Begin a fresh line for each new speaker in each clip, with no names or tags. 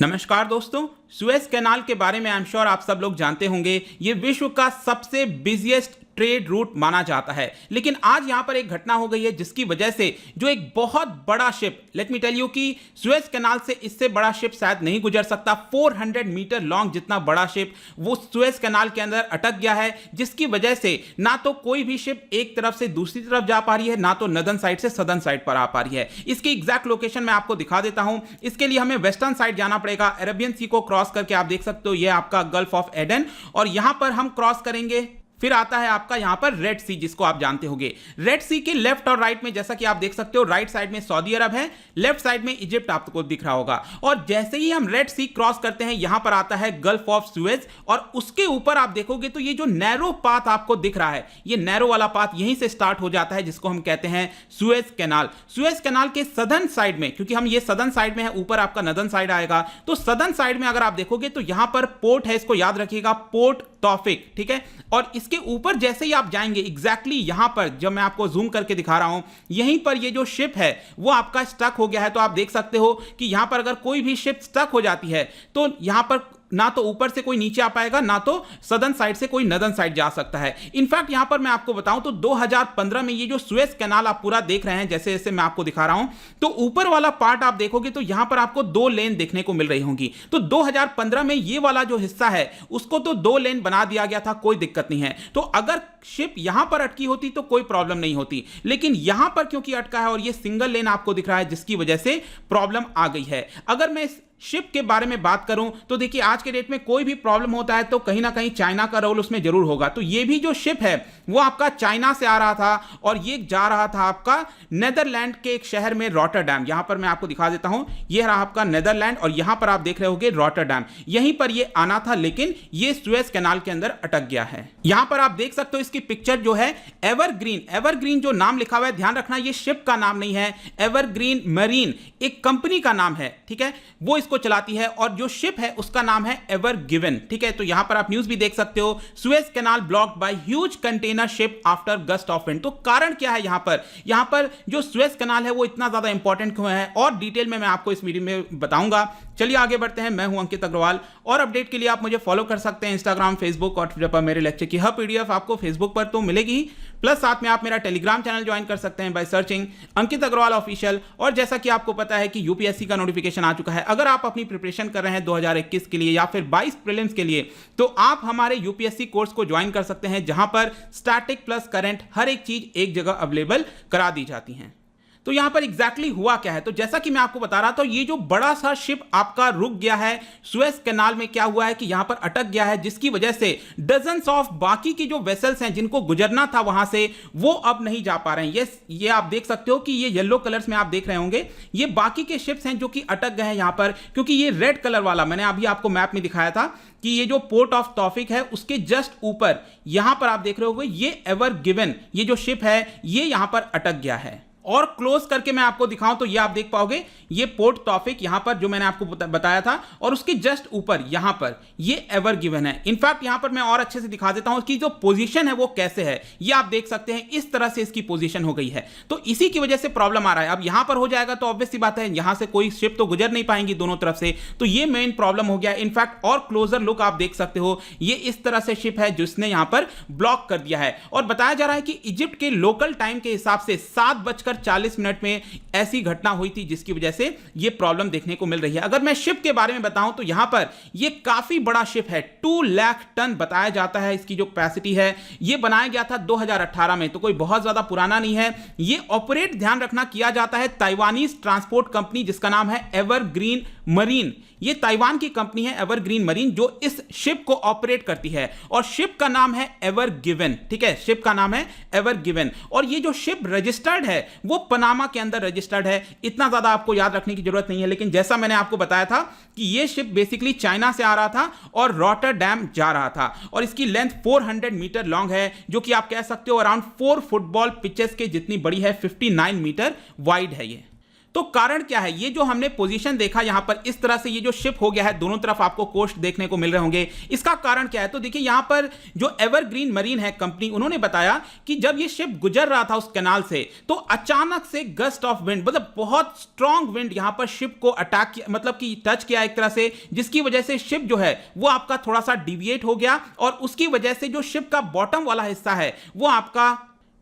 नमस्कार दोस्तों, Suez canal के बारे में आई एम श्योर आप सब लोग जानते होंगे। ये विश्व का सबसे बिजिएस्ट ट्रेड रूट माना जाता है। लेकिन आज यहां पर एक घटना हो गई है जिसकी वजह से जो एक बहुत बड़ा ship, let me tell you कि सुएज कैनाल से इससे बड़ा शिप शायद नहीं गुजर सकता। 400 मीटर लॉन्ग जितना बड़ा शिप वो सुएज कैनाल के अंदर अटक गया है, जिसकी वजह से ना तो कोई भी शिप एक तरफ से दूसरी तरफ जा पा रही है, ना तो नदन साइड से सदन साइड पर आ पा रही है। इसकी एग्जैक्ट लोकेशन मैं आपको दिखा देता हूं। इसके लिए हमें वेस्टर्न साइड जाना पड़ेगा। अरेबियन सी को क्रॉस करके आप देख सकते हो ये आपका गल्फ ऑफ एडन, और यहां पर हम क्रॉस करेंगे। फिर आता है आपका यहां पर रेड सी, जिसको आप जानते होंगे। रेड सी के लेफ्ट और राइट में जैसा कि आप देख सकते हो, राइट साइड में सऊदी अरब है, लेफ्ट साइड में इजिप्ट आपको दिख रहा होगा। और जैसे ही हम रेड सी क्रॉस करते हैं यहां पर आता है गल्फ ऑफ सुएज, और उसके ऊपर आप देखोगे तो ये जो नैरो पाथ आपको दिख रहा है, ये नैरो वाला पाथ यहीं से स्टार्ट हो जाता है, जिसको हम कहते हैं सुएज कैनाल। सुएज कैनाल के सदर्न साइड में, क्योंकि हम ये सदर्न साइड में है, ऊपर आपका नदन साइड आएगा, तो सदर्न साइड में अगर आप देखोगे तो यहां पर पोर्ट है, इसको याद रखिएगा, पोर्ट तौफिक, ठीक है। और इसके ऊपर जैसे ही आप जाएंगे एग्जैक्टली यहां पर, जब मैं आपको जूम करके दिखा रहा हूं, यहीं पर ये जो शिप है वो आपका स्टक हो गया है। तो आप देख सकते हो कि यहां पर अगर कोई भी शिप स्टक हो जाती है तो यहां पर ना तो ऊपर से कोई नीचे आ पाएगा, ना तो सदर्न साइड से कोई नदन साइड जा सकता है। इनफैक्ट यहां पर मैं आपको बताऊं तो 2015 में ये जो सुएज कैनाल आप पूरा देख रहे हैं, जैसे जैसे मैं आपको दिखा रहा हूं, तो ऊपर वाला पार्ट आप देखोगे तो यहां पर आपको 2 लेन देखने को मिल रही होंगी। तो 2015 में ये वाला जो हिस्सा है उसको तो 2 लेन बना दिया गया था, कोई दिक्कत नहीं है। तो अगर शिप यहां पर अटकी होती तो कोई प्रॉब्लम नहीं होती, लेकिन यहां पर क्योंकि अटका है और ये सिंगल लेन आपको दिख रहा है, जिसकी वजह से प्रॉब्लम आ गई है। अगर मैं शिप के बारे में बात करूं तो देखिए, आज के डेट में कोई भी प्रॉब्लम होता है तो कहीं ना कहीं चाइना का रोल उसमें जरूर होगा। तो ये भी जो शिप है वो आपका चाइना से आ रहा था और ये जा रहा था आपका नेदरलैंड के एक शहर में, रॉटरडैम। यहां पर मैं आपको दिखा देता हूं, ये रहा आपका नेदरलैंड और यहां पर आप देख रहे होंगे रॉटरडैम। यहीं पर ये आना था, लेकिन ये सुएज कैनाल के अंदर अटक गया है। यहां पर आप देख सकते हो इसकी पिक्चर जो है, एवरग्रीन, एवरग्रीन जो नाम लिखा हुआ है, ध्यान रखना ये शिप का नाम नहीं है, एवरग्रीन मरीन एक कंपनी का नाम है, ठीक है, वो को चलाती है। और जो शिप है उसका नाम है एवर गिवन, ठीक है। तो यहां पर आप न्यूज भी देख सकते हो, Suez canal blocked by huge container ship after gust of wind. तो कारण क्या है यहां पर जो सुएज कैनाल है वो इतना ज्यादा इंपॉर्टेंट क्यों है, और डिटेल में मैं आपको इस वीडियो में बताऊंगा। चलिए आगे बढ़ते हैं। मैं हूं अंकित अग्रवाल, और अपडेट के लिए आप मुझे फॉलो कर सकते हैं इंस्टाग्राम, फेसबुक और ट्विटर पर। मेरे लेक्चर की हर पीडीएफ आपको फेसबुक पर तो मिलेगी ही, प्लस साथ में आप मेरा टेलीग्राम चैनल ज्वाइन कर सकते हैं by searching Ankit Agrawal official. और जैसा कि आपको पता है कि यूपीएससी का नोटिफिकेशन आ चुका है। अगर आप अपनी प्रिपरेशन कर रहे हैं 2021 के लिए या फिर 22 प्रीलिम्स के लिए, तो आप हमारे यूपीएससी कोर्स को ज्वाइन कर सकते हैं, जहां पर स्टैटिक प्लस करंट हर एक चीज एक जगह अवेलेबल करा दी जाती है। तो यहां पर एग्जैक्टली हुआ क्या है, तो जैसा कि मैं आपको बता रहा था, ये जो बड़ा सा शिप आपका रुक गया है सुएज कैनाल में, क्या हुआ है कि यहां पर अटक गया है, जिसकी वजह से डजन्स ऑफ बाकी की जो वेसल्स हैं जिनको गुजरना था वहां से, वो अब नहीं जा पा रहे हैं। ये आप देख सकते हो कि ये येलो कलर्स में आप देख रहे होंगे, ये बाकी के शिप्स हैं जो कि अटक गए हैं यहां पर, क्योंकि ये रेड कलर वाला मैंने अभी आपको मैप में दिखाया था कि ये जो पोर्ट ऑफ तौफिक है उसके जस्ट ऊपर यहां पर आप देख रहे होंगे ये एवर गिवन, ये जो शिप है ये यहां पर अटक गया है। और क्लोज करके मैं आपको दिखाऊं तो ये आप देख पाओगे, ये पोर्ट तौफिक यहां पर जो मैंने आपको बताया था, और उसके जस्ट ऊपर यहां पर ये एवर गिवन है। इनफैक्ट यहां पर मैं और अच्छे से दिखा देता हूं इसकी जो पोजीशन है वो कैसे है, ये आप देख सकते हैं, इस तरह से इसकी पोजीशन हो गई है। तो इसी की वजह से प्रॉब्लम आ रहा है। अब यहां पर हो जाएगा तो ऑब्वियस सी बात है, यहां से कोई शिप तो गुजर नहीं पाएंगी दोनों तरफ से, तो ये मेन प्रॉब्लम हो गया। इनफैक्ट और क्लोजर लुक आप देख सकते हो, ये इस तरह से शिप है जिसने यहां पर ब्लॉक कर दिया है। और बताया जा रहा है कि इजिप्ट के लोकल टाइम के हिसाब से 7:40 में ऐसी घटना हुई थी, जिसकी वजह से यह प्रॉब्लम देखने को मिल रही है। अगर मैं शिप के बारे में बताऊं तो यहां पर यह काफी बड़ा शिप है, 2 लाख टन बताया जाता है इसकी जो कैपेसिटी है। यह बनाया गया था 2018 में, तो कोई बहुत ज्यादा पुराना नहीं है। यह ऑपरेट, ध्यान रखना, किया जाता है ताइवानीज ट्रांसपोर्ट कंपनी जिसका नाम है एवरग्रीन मरीन। ये ताइवान की कंपनी है एवरग्रीन मरीन जो इस शिप को ऑपरेट करती है, और शिप का नाम है एवर गिवन, ठीक है, शिप का नाम है एवर गिवन। और ये जो शिप रजिस्टर्ड है वो पनामा के अंदर रजिस्टर्ड है। इतना ज्यादा आपको याद रखने की जरूरत नहीं है, लेकिन जैसा मैंने आपको बताया था कि ये शिप बेसिकली चाइना से आ रहा था और रॉटरडैम जा रहा था, और इसकी लेंथ 400 मीटर लॉन्ग है, जो कि आप कह सकते हो अराउंड 4 फुटबॉल पिचेस के जितनी बड़ी है, 59 मीटर वाइड है ये। तो कारण क्या है? ये जो हमने पोजीशन देखा यहां पर इस तरह से ये जो शिप हो गया है, दोनों तरफ आपको कोस्ट देखने को मिल रहे होंगे। इसका कारण क्या है? तो देखिए यहां पर जो एवरग्रीन मरीन है कंपनी, उन्होंने बताया कि जब ये शिप गुजर रहा था उस कैनाल से, तो अचानक से गस्ट ऑफ विंड, मतलब बहुत स्ट्रांग विंड यहां पर शिप को अटैक किया, मतलब कि टच किया एक तरह से, जिसकी वजह से शिप जो है वो आपका थोड़ा सा डिविएट हो गया और उसकी वजह से जो शिप का बॉटम वाला हिस्सा है वो आपका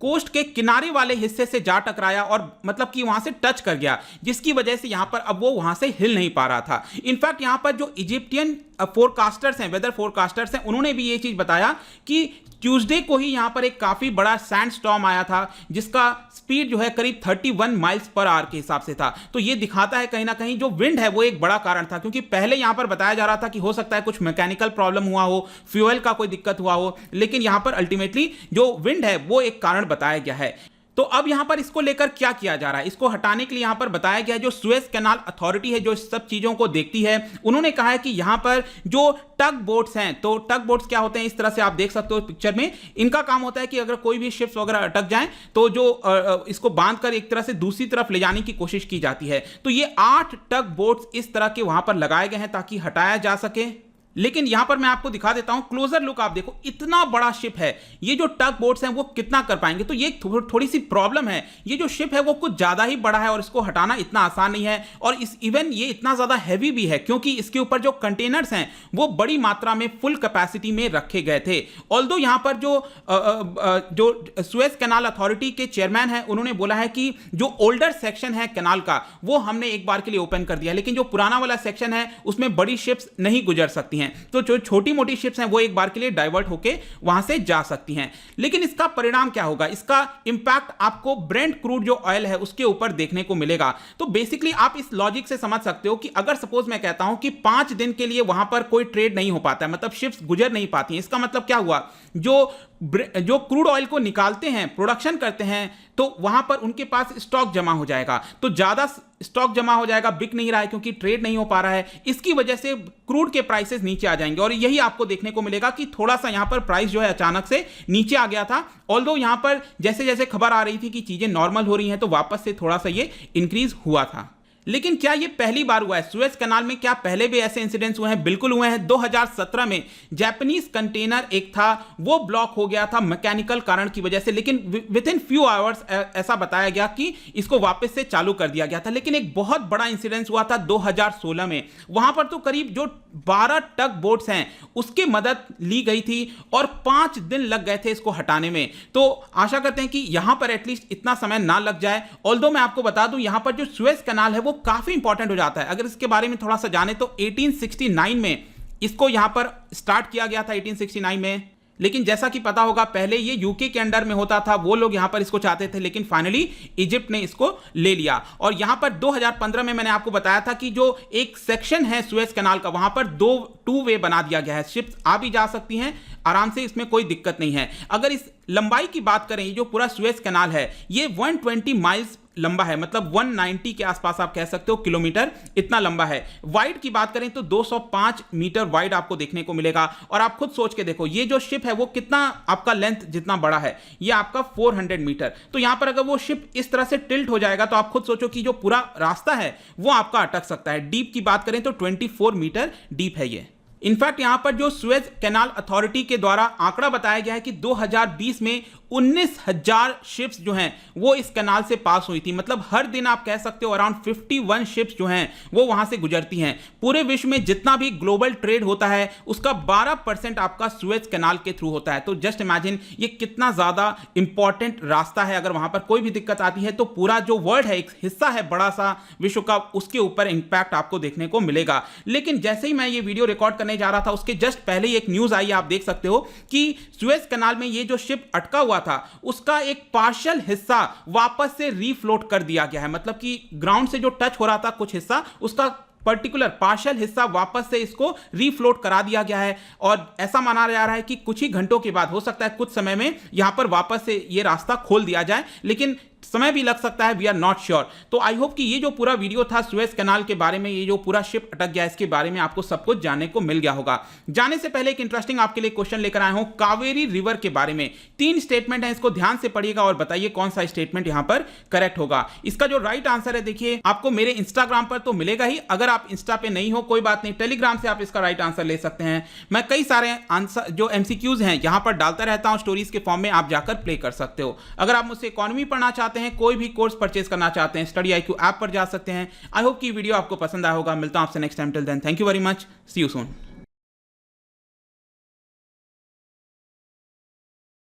कोस्ट के किनारे वाले हिस्से से जा टकराया और मतलब कि वहां से टच कर गया, जिसकी वजह से यहां पर अब वो वहां से हिल नहीं पा रहा था। इनफैक्ट यहां पर जो इजिप्टियन फोरकास्टर्स हैं, वेदर फोरकास्टर्स हैं, उन्होंने भी ये चीज बताया कि ट्यूसडे को ही यहां पर एक काफी बड़ा सैंड स्टॉर्म आया था जिसका स्पीड जो है करीब 31 माइल्स पर आवर के हिसाब से था। तो ये दिखाता है कहीं ना कहीं जो विंड है वो एक बड़ा कारण था, क्योंकि पहले यहां पर बताया जा रहा था कि हो सकता है कुछ मैकेनिकल प्रॉब्लम हुआ हो, फ्यूल का कोई दिक्कत हुआ हो, लेकिन यहां पर अल्टीमेटली जो विंड है वो एक कारण बताया गया है। तो अब यहां पर इसको लेकर क्या किया जा रहा है? इसको हटाने के लिए यहां पर बताया गया है, जो सुएज कैनाल अथॉरिटी है जो इस सब चीजों को देखती है, उन्होंने कहा है कि यहां पर जो टग बोट्स हैं, तो टग बोट्स क्या होते हैं, इस तरह से आप देख सकते हो पिक्चर में, इनका काम होता है कि अगर कोई भी शिप्स वगैरह अटक जाएं तो जो इसको बांधकर एक तरह से दूसरी तरफ ले जाने की कोशिश की जाती है। तो ये 8 टग बोट्स इस तरह के वहां पर लगाए गए हैं ताकि हटाया जा सके। लेकिन यहां पर मैं आपको दिखा देता हूं, क्लोजर लुक आप देखो, इतना बड़ा शिप है, ये जो टग बोट्स हैं वो कितना कर पाएंगे? तो ये थोड़ी सी प्रॉब्लम है, ये जो शिप है वो कुछ ज्यादा ही बड़ा है और इसको हटाना इतना आसान नहीं है, और इस इवन ये इतना ज्यादा हैवी भी है क्योंकि इसके ऊपर जो कंटेनर्स हैं वो बड़ी मात्रा में फुल कैपेसिटी में रखे गए थे। ऑल्दो यहां पर जो सुएज कैनाल अथॉरिटी के चेयरमैन है उन्होंने बोला है कि जो ओल्डर सेक्शन है कैनाल का वो हमने एक बार के लिए ओपन कर दिया, लेकिन जो पुराना वाला सेक्शन है उसमें बड़ी शिप्स नहीं गुजर सकती हैं, तो जो छोटी मोटी शिप्स हैं वो एक बार के लिए डाइवर्ट होके वहां से जा सकती हैं। लेकिन इसका परिणाम क्या होगा? इसका इंपैक्ट आपको ब्रेंट क्रूड जो ऑयल है उसके ऊपर देखने को मिलेगा। तो बेसिकली आप इस लॉजिक से समझ सकते हो कि अगर सपोज मैं कहता हूं कि 5 दिन के लिए वहां पर कोई ट्रेड नहीं हो पाता है, मतलब शिप्स गुजर नहीं पाती हैं, इसका मतलब क्या हुआ? जो क्रूड ऑयल को निकालते हैं, प्रोडक्शन करते हैं, तो वहां पर उनके पास स्टॉक जमा हो जाएगा, तो ज्यादा स्टॉक जमा हो जाएगा, बिक नहीं रहा है क्योंकि ट्रेड नहीं हो पा रहा है, इसकी वजह से क्रूड के प्राइसेस नीचे आ जाएंगे। और यही आपको देखने को मिलेगा कि थोड़ा सा यहां पर प्राइस जो है अचानक से नीचे आ गया था, ऑल्दो यहां पर जैसे जैसे खबर आ रही थी कि चीजें नॉर्मल हो रही हैं तो वापस से थोड़ा सा ये इंक्रीज हुआ था। लेकिन क्या ये पहली बार हुआ है? सुएज कैनाल में क्या पहले भी ऐसे इंसिडेंट्स हुए हैं? बिल्कुल हुए हैं। 2017 में जापानीज कंटेनर एक था वो ब्लॉक हो गया था मैकेनिकल कारण की वजह से, लेकिन विद इन फ्यू आवर्स ऐसा बताया गया कि इसको वापस से चालू कर दिया गया था। लेकिन एक बहुत बड़ा इंसिडेंस हुआ था 2016 में, वहां पर तो करीब जो 12 टग बोट्स हैं उसकी मदद ली गई थी और 5 दिन लग गए थे इसको हटाने में। तो आशा करते हैं कि यहां पर एटलीस्ट इतना समय ना लग जाए। ऑल्दो मैं आपको बता दूं यहां पर जो सुएज कैनाल है वो काफी इंपॉर्टेंट हो जाता है। अगर इसके बारे में थोड़ा सा जाने तो 1869 में इसको यहां पर स्टार्ट किया गया था, 1869 में। लेकिन जैसा कि पता होगा पहले ये यूके के अंडर में होता था, वो लोग यहां पर इसको चाहते थे, लेकिन फाइनली इजिप्ट ने इसको ले लिया। और यहां पर 2015 में मैंने आपको बताया था कि जो एक सेक्शन है सुएज कैनाल का वहां पर 2 वे बना दिया गया है, शिप्स आ भी जा सकती हैं आराम से, इसमें कोई दिक्कत नहीं है। अगर इस लंबाई की बात करें, ये जो पूरा सुएज कैनाल है ये 120 माइल्स लंबा है, मतलब 190 के आसपास आप कह सकते हो किलोमीटर, इतना लंबा है। वाइड की बात करें तो 205 मीटर वाइड आपको देखने को मिलेगा। और आप खुद सोच के देखो ये जो शिप है वो कितना आपका लेंथ जितना बड़ा है, ये आपका 400 मीटर। तो यहां पर अगर वो शिप इस तरह से टिल्ट हो जाएगा तो आप खुद सोचो कि जो पूरा रास्ता है वो आपका अटक सकता है। डीप की बात करें तो 24 मीटर डीप है ये। इनफैक्ट यहां पर जो सुएज कैनाल अथॉरिटी के द्वारा आंकड़ा बताया गया है कि 2020 में 19,000 शिप्स जो हैं वो इस कैनाल से पास हुई थी, मतलब हर दिन आप कह सकते हो अराउंड 51 शिप्स जो हैं वो वहां से गुजरती हैं। पूरे विश्व में जितना भी ग्लोबल ट्रेड होता है उसका 12% आपका सुएज कैनाल के थ्रू होता है। तो जस्ट इमेजिन ये कितना ज्यादा इंपॉर्टेंट रास्ता है। अगर वहां पर कोई भी दिक्कत आती है तो पूरा जो वर्ल्ड है, एक हिस्सा है बड़ा सा विश्व का, उसके ऊपर इंपैक्ट आपको देखने को मिलेगा। लेकिन जैसे ही मैं ये वीडियो रिकॉर्ड करने जा रहा था उसके जस्ट पहले ही एक न्यूज आई, आप देख सकते हो कि सुएज कैनाल में ये जो शिप अटका हुआ था उसका एक पार्शियल हिस्सा वापस से रीफ्लोट कर दिया गया है। मतलब कि ग्राउंड से जो टच हो रहा था कुछ हिस्सा, उसका पर्टिकुलर पार्शियल हिस्सा वापस से इसको रीफ्लोट करा दिया गया है। और ऐसा माना जा रहा है कि कुछ ही घंटों के बाद, हो सकता है कुछ समय में, यहां पर वापस से ये रास्ता खोल दिया जाए। लेकिन समय भी लग सकता है, वी आर नॉट श्योर। तो आई होप कि ये जो पूरा वीडियो था सुएज कैनाल के बारे में, ये जो पूरा शिप अटक गया इसके बारे में आपको सब कुछ जानने को मिल गया होगा। जाने से पहले एक इंटरेस्टिंग आपके लिए क्वेश्चन लेकर आया हूं कावेरी रिवर के बारे में। 3 स्टेटमेंट है, इसको ध्यान से पढ़िएगा और बताइए कौन सा स्टेटमेंट यहां पर करेक्ट होगा। इसका जो राइट आंसर है देखिए आपको मेरे इंस्टाग्राम पर तो मिलेगा ही, अगर आप इंस्टा पे नहीं हो कोई बात नहीं, टेलीग्राम से आप इसका राइट आंसर ले सकते हैं। मैं कई सारे आंसर जो एमसीक्यूज हैं यहां पर डालता रहता हूं स्टोरीज के फॉर्म में, आप जाकर प्ले कर सकते हो। अगर आप मुझसे इकोनॉमी पढ़ना चाहते हैं, कोई भी कोर्स परचेज करना चाहते हैं, स्टडी IQ ऐप पर जा सकते हैं। आई होप कि वीडियो आपको पसंद आया होगा। मिलता हूं आपसे next time, till then thank you very much, see you soon.